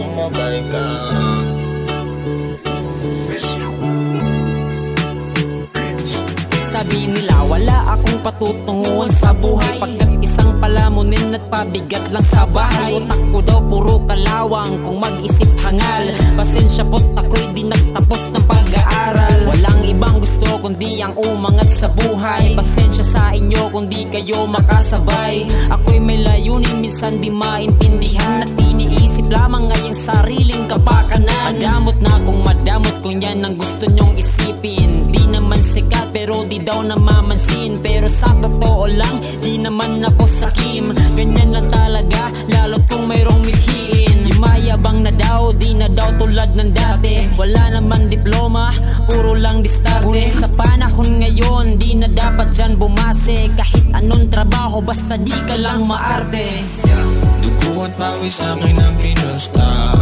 sumabay ka. Sabi nila wala akong patutunguhan sa buhay, pagkat isang palamunin at pabigat lang sa bahay. Utak ko daw puro kalawang, kung mag-isip hangal. Pasensya po't ako'y di nagtapos ng pag-aaral. Walang ibang gusto kundi ang umangat sa buhay. Pasensya sa inyo kung di kayo makasabay. Ako'y may layunin, minsan di maintindihan, at iniisip lamang ngayong sariling kapakanan. Madamot na kung madamot kung yan ang gusto nyong isipin. Di naman sikat pero di daw namamansin, pero sa totoo lang di naman ako sakim. Ganyan lang talaga lalo't kung mayroong milhiin. Yumayabang na daw, di na daw tulad ng dati. Wala naman diploma, puro lang diskarte. Ngunit sa panahon ngayon, di na dapat dyan bumase. Kahit anong trabaho, basta di ka lang maarte. Dugo at pawis akin ang pinusta.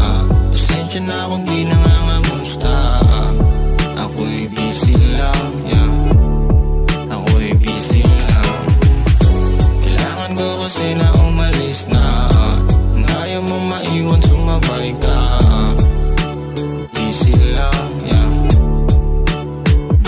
Pasensya na kung di nangangamusta.